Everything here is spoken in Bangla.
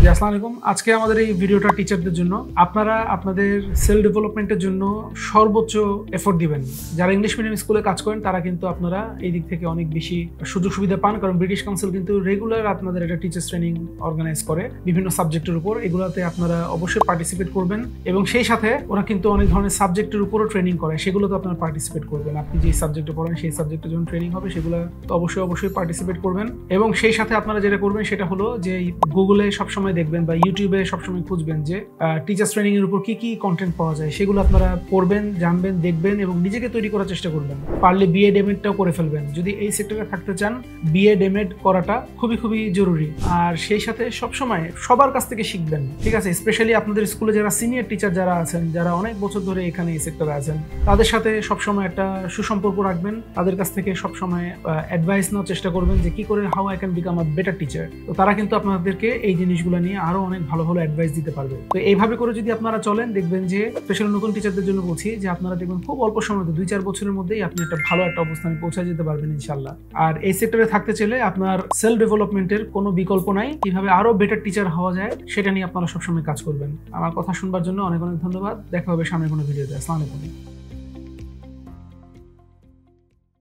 জি, আসসালামু আলাইকুম। আজকে আমাদের এই ভিডিওটা টিচারদের জন্য। আপনারা আপনাদের সেলফ ডেভেলপমেন্টের জন্য সর্বোচ্চ এফোর্ট দিবেন। যারা ইংলিশ মিডিয়াম স্কুলে কাজ করেন তারা কিন্তু আপনারা এই দিক থেকে অনেক বেশি সুযোগ সুবিধা পান, কারণ ব্রিটিশ কাউন্সিল কিন্তু রেগুলার আপনাদের একটা টিচার্স ট্রেনিং অর্গানাইজ করে বিভিন্ন সাবজেক্টের উপর। এগুলোতে আপনারা অবশ্যই পার্টিসিপেট করবেন এবং সেই সাথে ওরা কিন্তু অনেক ধরনের সাবজেক্টের উপরও ট্রেনিং করে, সেগুলোতে আপনারা পার্টিসিপেট করবেন। আপনি যে সাবজেক্টে পড়েন সেই সাবজেক্টে যখন ট্রেনিং হবে সেগুলো তো অবশ্যই পার্টিসিপেট করবেন। এবং সেই সাথে আপনারা যেটা করবেন সেটা হলো যে গুগলে সবসময় দেখবেন বা ইউটিউবে সবসময় খুঁজবেন যে টিচার্স ট্রেনিং এর উপর কি কি কন্টেন্ট পাওয়া যায়, সেগুলো আপনারা পড়বেন, জানবেন, দেখবেন এবং নিজেকে তৈরি করার চেষ্টা করবেন। পারলে বিএড এমএডটাও করে ফেলবেন। যদি এই সেক্টরে থাকতে চান বিএড এমএড করাটা খুবই জরুরি। আর সেই সাথে সবসময় সবার কাছ থেকে শিখবেন, ঠিক আছে? স্পেশালি আপনাদের স্কুলে যারা সিনিয়র টিচার যারা আছেন, যারা অনেক বছর ধরে এখানে এই সেক্টরে আছেন, তাদের সাথে সবসময় একটা সুসম্পর্ক রাখবেন। তাদের কাছ থেকে সবসময় অ্যাডভাইস নেওয়ার চেষ্টা করবেন যে কি করে how I can become a better teacher. তো তারা কিন্তু আপনাদেরকে এই জিনিসগুলো নিয়ে আরো অনেক ভালো অ্যাডভাইস দিতে পারবে। তো এইভাবে করে যদি আপনারা চলেন, দেখবেন যে স্পেশালি নতুন টিচারদের জন্য বলছি যে আপনারা দেখবেন খুব অল্প সময়, 2-4 বছরের মধ্যেই আপনি একটা ভালো একটা অবস্থানে পৌঁছে যেতে পারবেন ইনশাল্লাহ। আর এই সেক্টরে থাকতে চাইলে আপনার সেলফ ডেভেলপমেন্টের কোনো বিকল্প নাই। কিভাবে আরো বেটার টিচার হওয়া যায় সেটা নিয়ে আপনারা সবসময় কাজ করবেন। আমার কথা শুনবার জন্য অনেক ধন্যবাদ। দেখা হবে সামনের কোনো ভিডিওতে। আসসালামু আলাইকুম।